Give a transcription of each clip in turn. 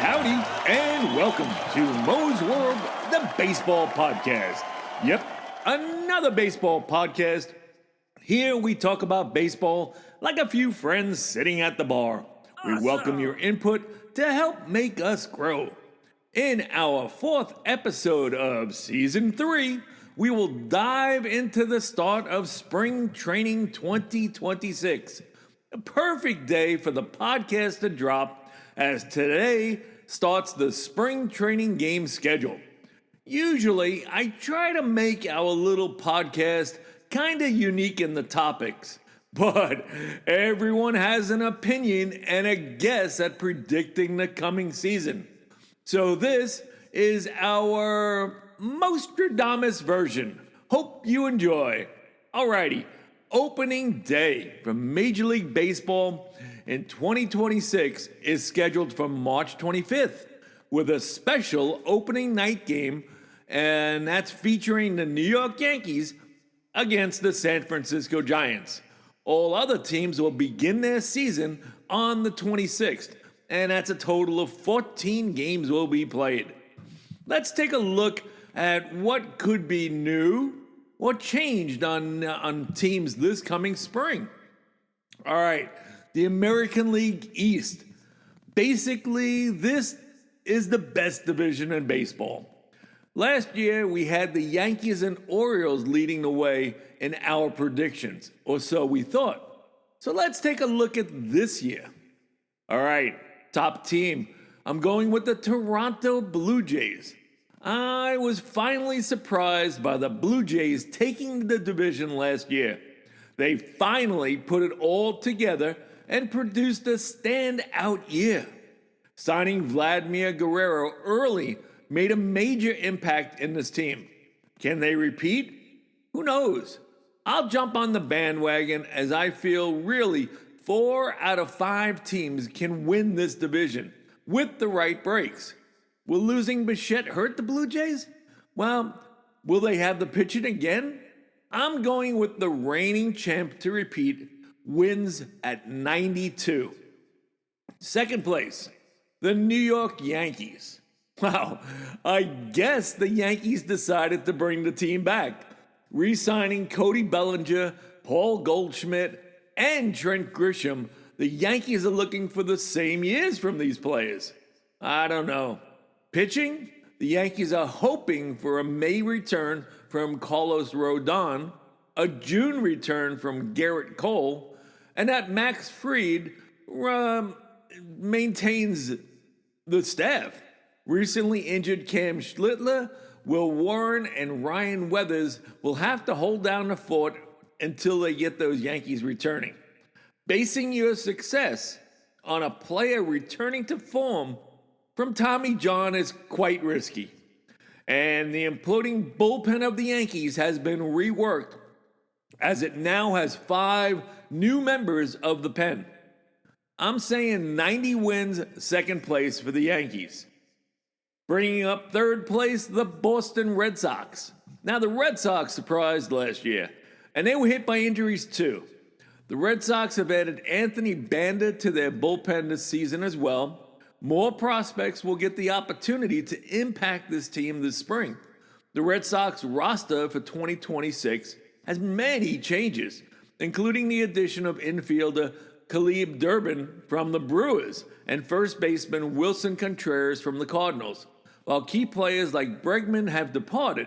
Howdy, and welcome to Moe's World, the baseball podcast. Yep, another baseball podcast. Here we talk about baseball like a few friends sitting at the bar. We welcome your input to help make us grow. In our fourth episode of Season 3, we will dive into the start of Spring Training 2026. A perfect day for the podcast to drop, as today starts the spring training game schedule. Usually, I try to make our little podcast kind of unique in the topics, but everyone has an opinion and a guess at predicting the coming season. So this is our MOEstradamus version. Hope you enjoy. Alrighty, opening day from Major League Baseball in 2026 is scheduled for March 25th with a special opening night game, and that's featuring the New York Yankees against the San Francisco Giants. All other teams will begin their season on the 26th, and that's a total of 14 games will be played. Let's take a look at what could be new or changed on teams this coming spring. All right. The American League East. Basically, this is the best division in baseball. Last year, we had the Yankees and Orioles leading the way in our predictions, or so we thought. So let's take a look at this year. All right, top team. I'm going with the Toronto Blue Jays. I was finally surprised by the Blue Jays taking the division last year. They finally put it all together and produced a standout year. Signing Vladimir Guerrero early made a major impact in this team. Can they repeat? Who knows? I'll jump on the bandwagon as I feel really 4 out of 5 teams can win this division with the right breaks. Will losing Bichette hurt the Blue Jays? Well, will they have the pitching again? I'm going with the reigning champ to repeat, wins at 92. Second place, the New York Yankees. Wow, I guess the Yankees decided to bring the team back, re-signing Cody Bellinger, Paul Goldschmidt, and Trent Grisham. The Yankees are looking for the same years from these players. I don't know. Pitching, the Yankees are hoping for a May return from Carlos Rodon, a June return from Garrett Cole, and that Max Fried maintains the staff. Recently injured Cam Schlittler, Will Warren, and Ryan Weathers will have to hold down the fort until they get those Yankees returning. Basing your success on a player returning to form from Tommy John is quite risky. And the imploding bullpen of the Yankees has been reworked, as it now has 5 new members of the pen. I'm saying 90 wins, second place for the Yankees. Bringing up third place, the Boston Red Sox. Now, the Red Sox surprised last year, and they were hit by injuries too. The Red Sox have added Anthony Banda to their bullpen this season as well. More prospects will get the opportunity to impact this team this spring. The Red Sox roster for 2026 has many changes, including the addition of infielder Khalib Durbin from the Brewers and first baseman Wilson Contreras from the Cardinals, while key players like Bregman have departed.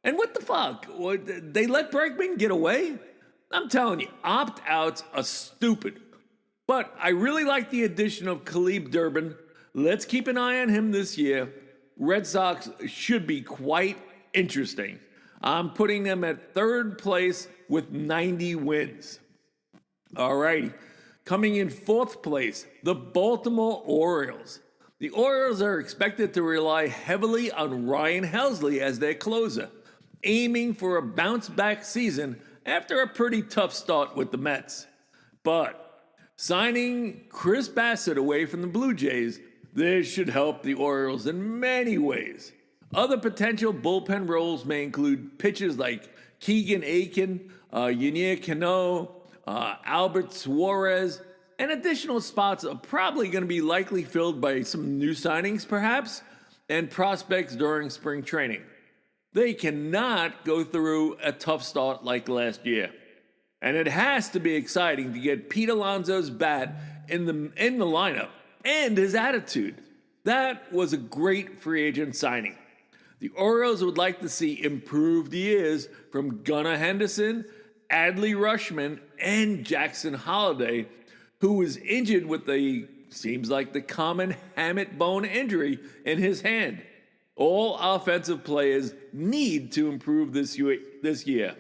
And what the fuck? They let Bregman get away? I'm telling you, opt-outs are stupid. But I really like the addition of Khalib Durbin. Let's keep an eye on him this year. Red Sox should be quite interesting. I'm putting them at third place with 90 wins. All righty. Coming in fourth place, the Baltimore Orioles. The Orioles are expected to rely heavily on Ryan Helsley as their closer, aiming for a bounce-back season after a pretty tough start with the Mets. But signing Chris Bassett away from the Blue Jays, this should help the Orioles in many ways. Other potential bullpen roles may include pitchers like Keegan Aiken, Yunier Cano, Albert Suarez, and additional spots are probably going to be likely filled by some new signings, perhaps, and prospects during spring training. They cannot go through a tough start like last year. And it has to be exciting to get Pete Alonso's bat in the lineup and his attitude. That was a great free agent signing. The Orioles would like to see improved years from Gunnar Henderson, Adley Rutschman, and Jackson Holliday, who was injured with seems like the common hamate bone injury in his hand. All offensive players need to improve this year.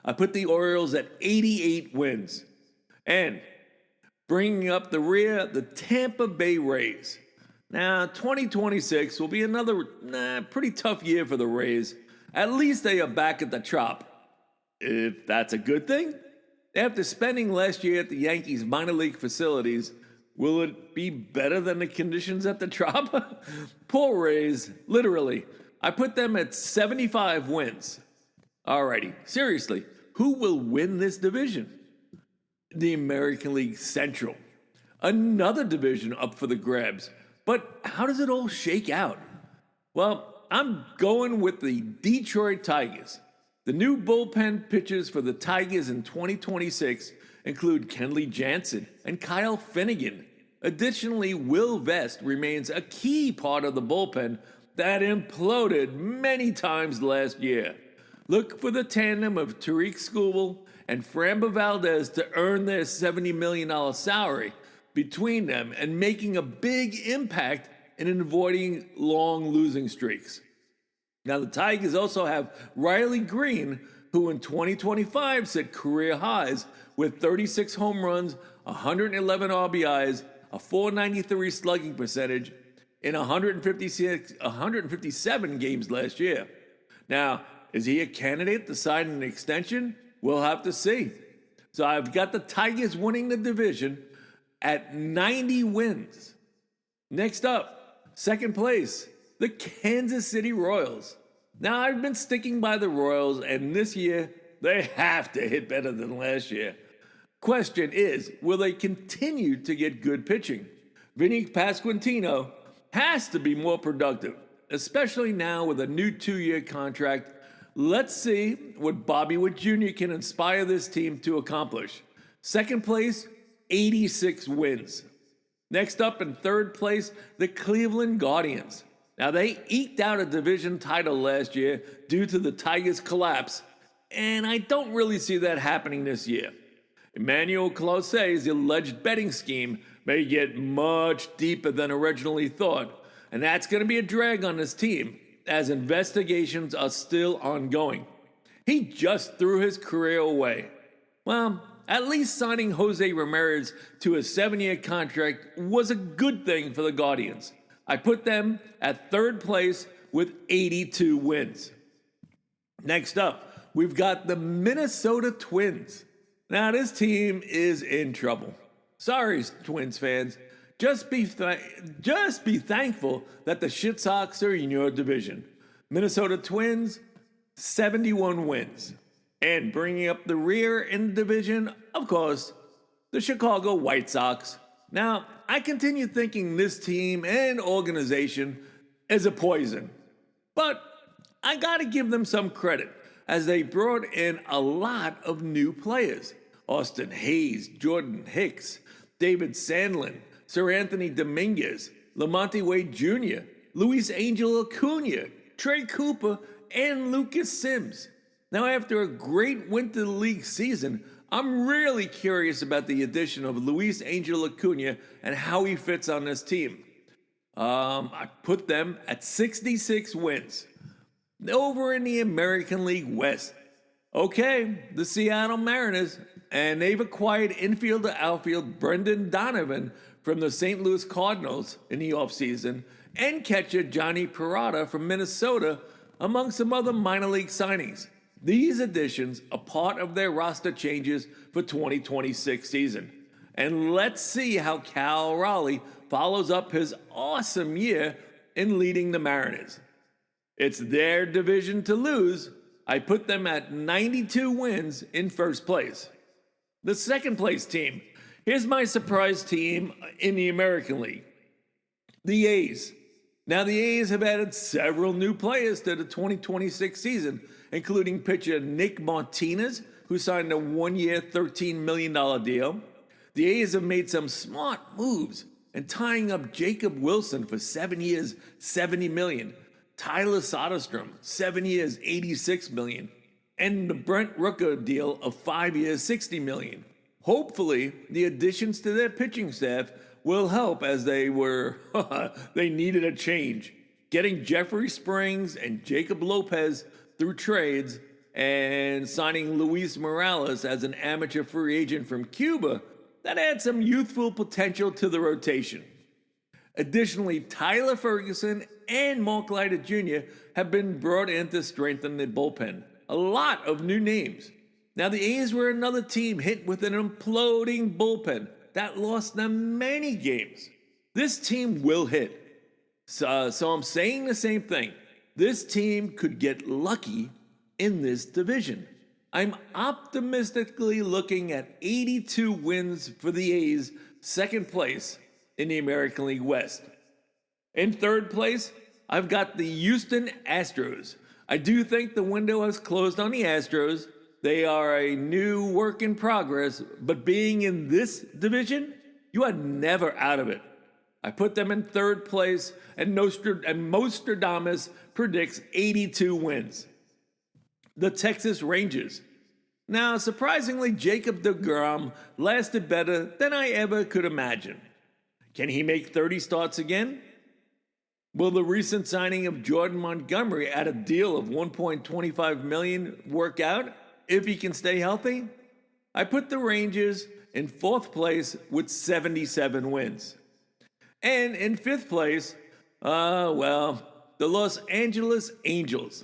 I put the Orioles at 88 wins. And bringing up the rear, the Tampa Bay Rays. Now, 2026 will be another pretty tough year for the Rays. At least they are back at the Trop. If that's a good thing. After spending last year at the Yankees minor league facilities, will it be better than the conditions at the Trop? Poor Rays, literally. I put them at 75 wins. Alrighty, seriously, who will win this division? The American League Central. Another division up for the grabs. But how does it all shake out? Well, I'm going with the Detroit Tigers. The new bullpen pitchers for the Tigers in 2026 include Kenley Jansen and Kyle Finnegan. Additionally, Will Vest remains a key part of the bullpen that imploded many times last year. Look for the tandem of Tariq Skubal and Framber Valdez to earn their $70 million salary between them and making a big impact in avoiding long losing streaks. Now, the Tigers also have Riley Green, who in 2025 set career highs with 36 home runs, 111 RBIs, a .493 slugging percentage in 157 games last year. Now, is he a candidate to sign an extension? We'll have to see. So I've got the Tigers winning the division at 90 wins. Next up, second place, the Kansas City Royals. Now, I've been sticking by the Royals, and this year, they have to hit better than last year. Question is, will they continue to get good pitching? Vinny Pasquantino has to be more productive, especially now with a new 2-year contract. Let's see what Bobby Witt Jr. can inspire this team to accomplish. Second place, 86 wins. Next up in third place, the Cleveland Guardians. Now, they eked out a division title last year due to the Tigers' collapse, and I don't really see that happening this year. Emmanuel Clause's alleged betting scheme may get much deeper than originally thought, and that's going to be a drag on this team, as investigations are still ongoing. He just threw his career away. Well, at least signing Jose Ramirez to a 7-year contract was a good thing for the Guardians. I put them at third place with 82 wins. Next up, we've got the Minnesota Twins. Now, this team is in trouble. Sorry, Twins fans. Just be thankful that the Shit Sox are in your division. Minnesota Twins, 71 wins. And bringing up the rear in the division, of course, the Chicago White Sox. Now, I continue thinking this team and organization is a poison. But I got to give them some credit, as they brought in a lot of new players. Austin Hayes, Jordan Hicks, David Sandlin, Sir Anthony Dominguez, Lamonte Wade Jr., Luis Angel Acuna, Trey Cooper, and Lucas Sims. Now, after a great Winter League season, I'm really curious about the addition of Luis Angel Acuna and how he fits on this team. I put them at 66 wins. Over in the American League West. Okay, the Seattle Mariners, and they've acquired infielder outfield Brendan Donovan from the St. Louis Cardinals in the offseason, and catcher Johnny Peralta from Minnesota, among some other minor league signings. These additions are part of their roster changes for 2026 season. And let's see how Cal Raleigh follows up his awesome year in leading the Mariners. It's their division to lose. I put them at 92 wins in first place. The second place team. Here's my surprise team in the American League. The A's. Now, the A's have added several new players to the 2026 season, including pitcher Nick Martinez, who signed a one-year, $13 million deal. The A's have made some smart moves and tying up Jacob Wilson for 7 years, $70 million. Tyler Soderstrom, 7 years, $86 million. And the Brent Rooker deal of 5 years, $60 million. Hopefully, the additions to their pitching staff will help as they needed a change. Getting Jeffrey Springs and Jacob Lopez through trades and signing Luis Morales as an amateur free agent from Cuba, that adds some youthful potential to the rotation. Additionally, Tyler Ferguson and Mark Leiter Jr. have been brought in to strengthen the bullpen. A lot of new names. Now, the A's were another team hit with an imploding bullpen that lost them many games. This team will hit. So I'm saying the same thing. This team could get lucky in this division. I'm optimistically looking at 82 wins for the A's, second place in the American League West. In third place, I've got the Houston Astros. I do think the window has closed on the Astros. They are a new work in progress, but being in this division, you are never out of it. I put them in third place, and MOEstradamus predicts 82 wins. The Texas Rangers. Now, surprisingly, Jacob deGrom lasted better than I ever could imagine. Can he make 30 starts again? Will the recent signing of Jordan Montgomery at a deal of $1.25 million work out if he can stay healthy? I put the Rangers in fourth place with 77 wins. And in fifth place, the Los Angeles Angels.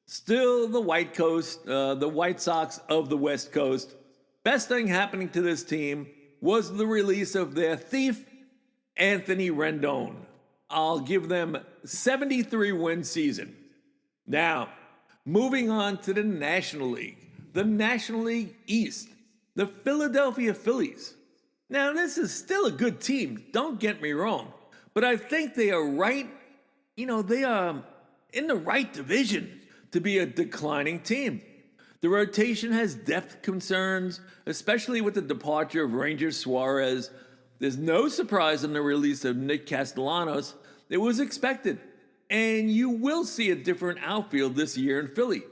Still the the White Sox of the West Coast. Best thing happening to this team was the release of their thief, Anthony Rendon. I'll give them 73-win season. Now, moving on to the National League. The National League East. The Philadelphia Phillies. Now, this is still a good team, don't get me wrong. But I think they are right, they are in the right division to be a declining team. The rotation has depth concerns, especially with the departure of Ranger Suarez. There's no surprise in the release of Nick Castellanos. It was expected. And you will see a different outfield this year in Philly.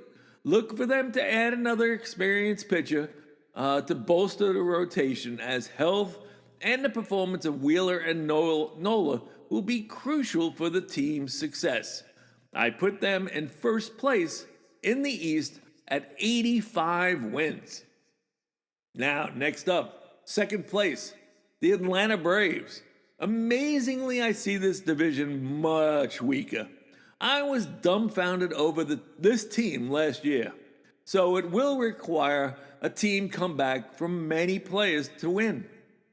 Look for them to add another experienced pitcher to bolster the rotation, as health and the performance of Wheeler and Nola will be crucial for the team's success. I put them in first place in the East at 85 wins. Now, next up, second place, the Atlanta Braves. Amazingly, I see this division much weaker. I was dumbfounded over this team last year. So it will require a team comeback from many players to win.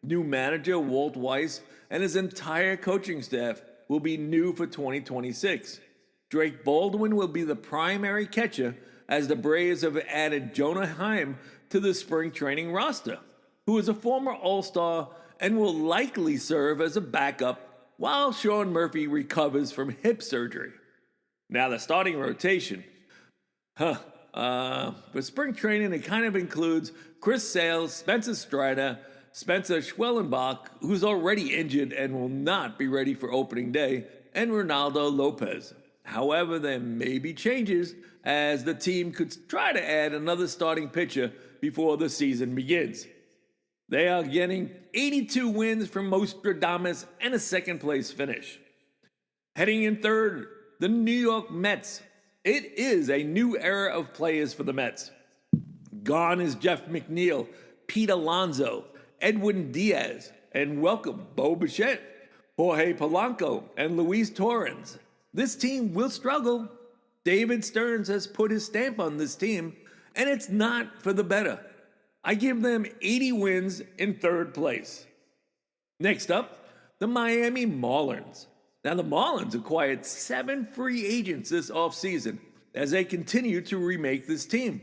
New manager Walt Weiss and his entire coaching staff will be new for 2026. Drake Baldwin will be the primary catcher, as the Braves have added Jonah Heim to the spring training roster, who is a former All-Star and will likely serve as a backup while Sean Murphy recovers from hip surgery. Now, the starting rotation. For spring training, it kind of includes Chris Sale, Spencer Strider, Spencer Schwellenbach, who's already injured and will not be ready for opening day, and Ronaldo Lopez. However, there may be changes, as the team could try to add another starting pitcher before the season begins. They are getting 82 wins from MOEstradamus and a second-place finish. Heading in third, the New York Mets. It is a new era of players for the Mets. Gone is Jeff McNeil, Pete Alonso, Edwin Diaz. and welcome Bo Bichette, Jorge Polanco, and Luis Torrens. This team will struggle. David Stearns has put his stamp on this team, and it's not for the better. I give them 80 wins in third place. Next up, the Miami Marlins. Now, the Marlins acquired 7 free agents this offseason as they continue to remake this team.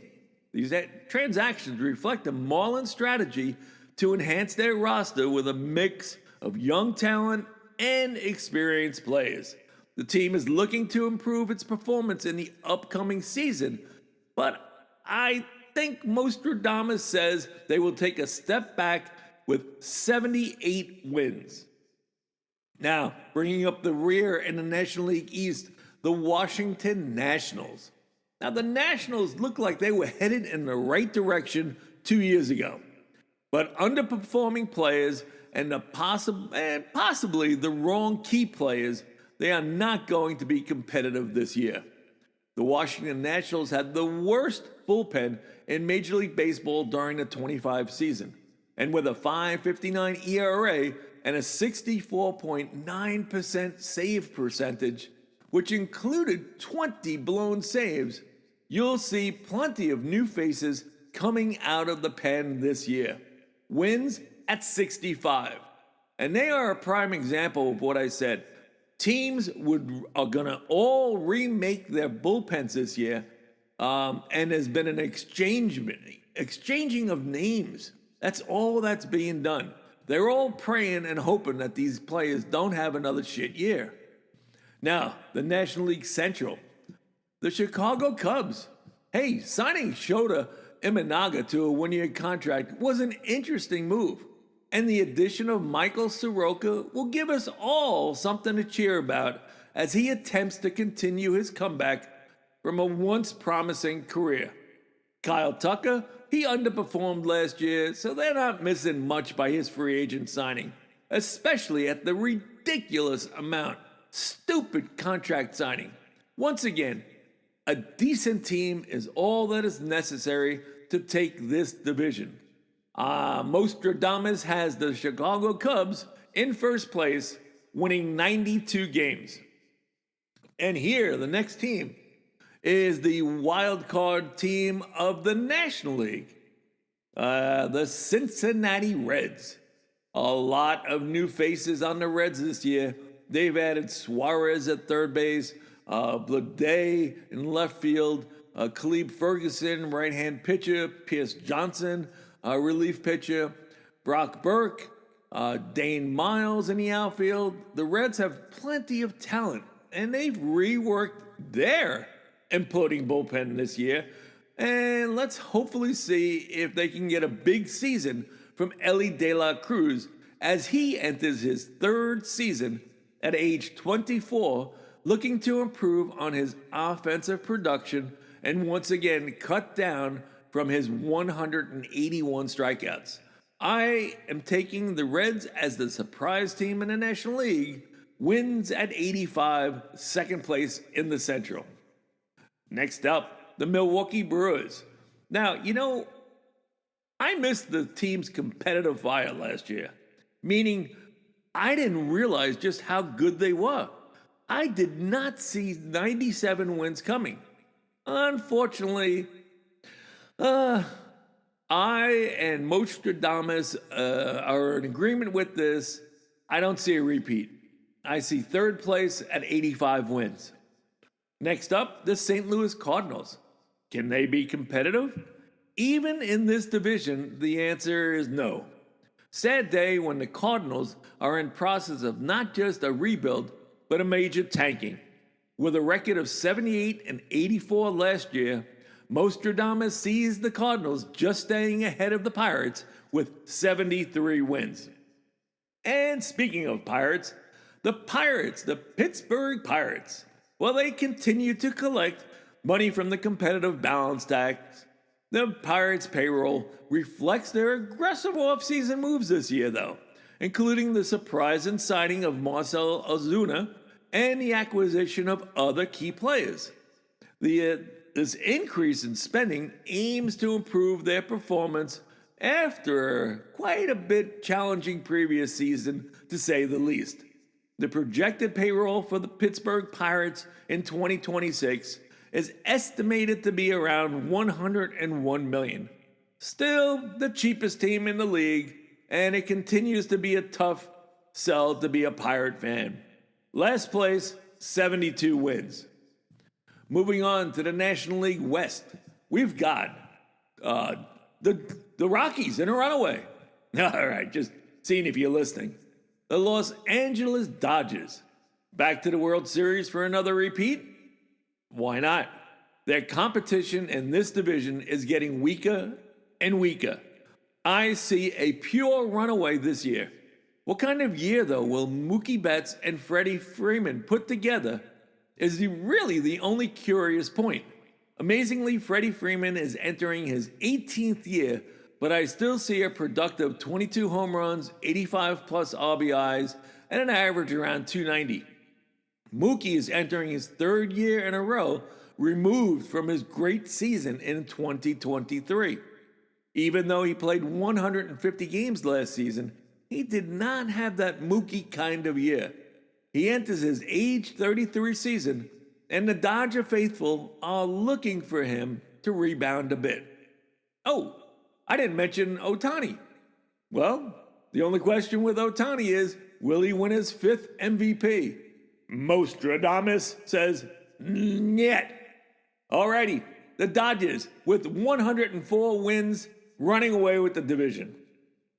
These transactions reflect a Marlins strategy to enhance their roster with a mix of young talent and experienced players. The team is looking to improve its performance in the upcoming season, but I think MOEstradamus says they will take a step back with 78 wins. Now, bringing up the rear in the National League East, the Washington Nationals. Now, the Nationals look like they were headed in the right direction 2 years ago, but underperforming players and possibly the wrong key players, they are not going to be competitive this year. The Washington Nationals had the worst bullpen in Major League Baseball during the 25 season, and with a 5.59 ERA and a 64.9% save percentage, which included 20 blown saves, you'll see plenty of new faces coming out of the pen this year. Wins at 65. And they are a prime example of what I said. Teams are going to all remake their bullpens this year, and there's been an exchanging of names. That's all that's being done. They're all praying and hoping that these players don't have another shit year. Now, the National League Central. The Chicago Cubs. Hey, signing Shota Imanaga to a one-year contract was an interesting move. And the addition of Michael Soroka will give us all something to cheer about as he attempts to continue his comeback from a once promising career. Kyle Tucker, he underperformed last year, so they're not missing much by his free agent signing, especially at the ridiculous amount. Stupid contract signing. Once again, a decent team is all that is necessary to take this division. MOEstradamus has the Chicago Cubs in first place, winning 92 games. And here, the next team is the wild card team of the National League, the Cincinnati Reds. A lot of new faces on the Reds this year. They've added Suarez at third base, Blade in left field, Caleb Ferguson, right-hand pitcher, Pierce Johnson, relief pitcher, Brock Burke, Dane Miles in the outfield. The Reds have plenty of talent, and they've reworked their imploding bullpen this year. And let's hopefully see if they can get a big season from Elly De La Cruz as he enters his third season at age 24, looking to improve on his offensive production and once again cut down from his 181 strikeouts. I am taking the Reds as the surprise team in the National League, wins at 85, second place in the Central. Next up, the Milwaukee Brewers. Now, I missed the team's competitive fire last year, meaning I didn't realize just how good they were. I did not see 97 wins coming. Unfortunately, I and MOEstradamus are in agreement with this. I don't see a repeat. I see third place at 85 wins. Next up, the St. Louis Cardinals. Can they be competitive? Even in this division, the answer is no. Sad day when the Cardinals are in process of not just a rebuild, but a major tanking. With a record of 78 and 84 last year, MOEstradamus sees the Cardinals just staying ahead of the Pirates with 73 wins. And speaking of Pirates, the Pittsburgh Pirates. Well, they continue to collect money from the competitive balance tax. The Pirates' payroll reflects their aggressive offseason moves this year, though, including the surprise and signing of Marcell Ozuna and the acquisition of other key players. This increase in spending aims to improve their performance after quite a bit challenging previous season, to say the least. The projected payroll for the Pittsburgh Pirates in 2026 is estimated to be around $101 million. Still the cheapest team in the league, and it continues to be a tough sell to be a Pirate fan. Last place, 72 wins. Moving on to the National League West, we've got the Rockies in a runaway. All right, just seeing if you're listening. The Los Angeles Dodgers, back to the World Series for another repeat? Why not? Their competition in this division is getting weaker and weaker. I see a pure runaway this year. What kind of year, though, will Mookie Betts and Freddie Freeman put together is really the only curious point. Amazingly, Freddie Freeman is entering his 18th year, but I still see a productive 22 home runs, 85-plus RBIs, and an average around 290. Mookie is entering his third year in a row removed from his great season in 2023. Even though he played 150 games last season, he did not have that Mookie kind of year. He enters his age 33 season, and the Dodger faithful are looking for him to rebound a bit. Oh, I didn't mention Ohtani. Well, the only question with Ohtani is, will he win his 5th MVP? MOEstradamus says, "Niet." Alrighty, the Dodgers with 104 wins running away with the division.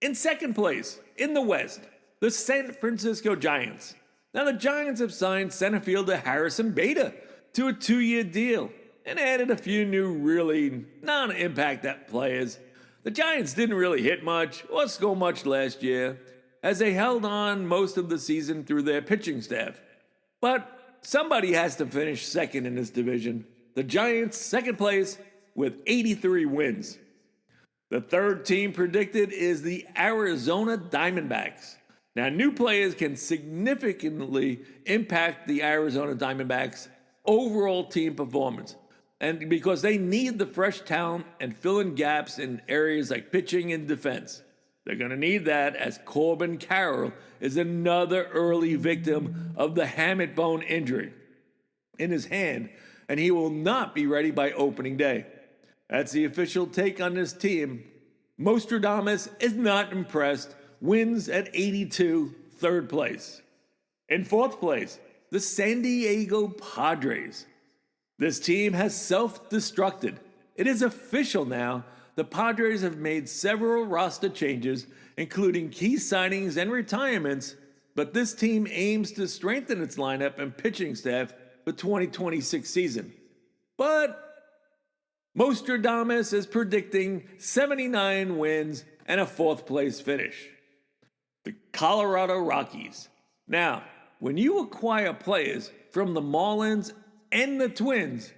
In second place, in the West, the San Francisco Giants. Now the Giants have signed center fielder Harrison Bader to a 2-year deal and added a few new really non-impact players. The Giants didn't really hit much or score much last year, as they held on most of the season through their pitching staff. But somebody has to finish second in this division. The Giants, second place, with 83 wins. The third team predicted is the Arizona Diamondbacks. Now, new players can significantly impact the Arizona Diamondbacks' overall team performance, and because they need the fresh talent and fill in gaps in areas like pitching and defense. They're going to need that, as Corbin Carroll is another early victim of the hamate bone injury in his hand, and he will not be ready by opening day. That's the official take on this team. MOEstradamus is not impressed, wins at 82, third place. In fourth place, the San Diego Padres. This team has self-destructed. It is official now. The Padres have made several roster changes, including key signings and retirements, but this team aims to strengthen its lineup and pitching staff for 2026 season. But MOEstradamus is predicting 79 wins and a fourth place finish. The Colorado Rockies. Now, when you acquire players from the Marlins and the Twins,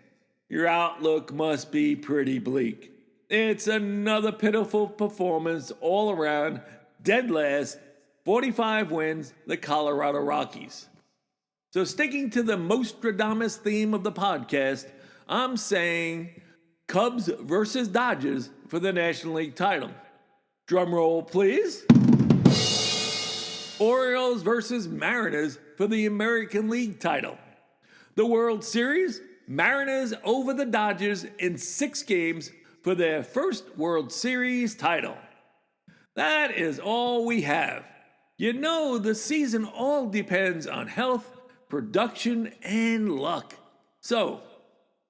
your outlook must be pretty bleak. It's another pitiful performance all around, dead last, 45 wins, the Colorado Rockies. So sticking to the MOEstradamus theme of the podcast, I'm saying Cubs versus Dodgers for the National League title. Drum roll, please. Orioles versus Mariners for the American League title. The World Series, Mariners over the Dodgers in 6 games for their first World Series title. That is all we have. You know, the season all depends on health, production, and luck. So,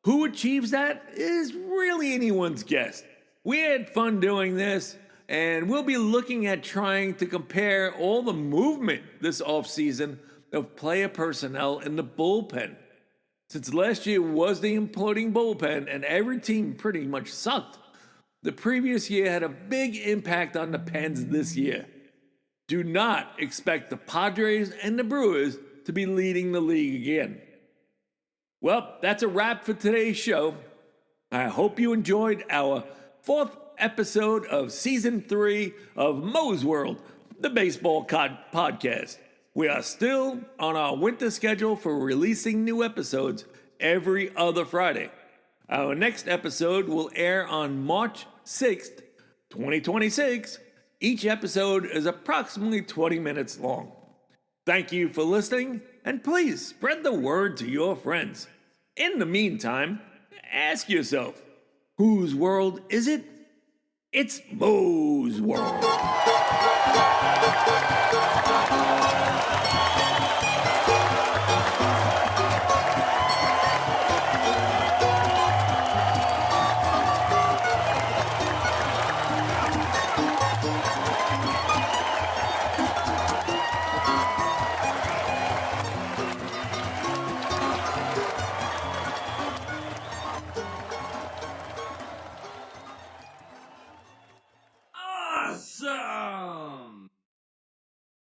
who achieves that is really anyone's guess. We had fun doing this, and we'll be looking at trying to compare all the movement this offseason of player personnel in the bullpen. Since last year was the imploding bullpen and every team pretty much sucked, the previous year had a big impact on the Pens this year. Do not expect the Padres and the Brewers to be leading the league again. Well, that's a wrap for today's show. I hope you enjoyed our 4th episode of Season 3 of Moe's World, the baseball podcast. We are still on our winter schedule for releasing new episodes every other Friday. Our next episode will air on March 6th, 2026. Each episode is approximately 20 minutes long. Thank you for listening, and please spread the word to your friends. In the meantime, ask yourself, whose world is it? It's Mo's World.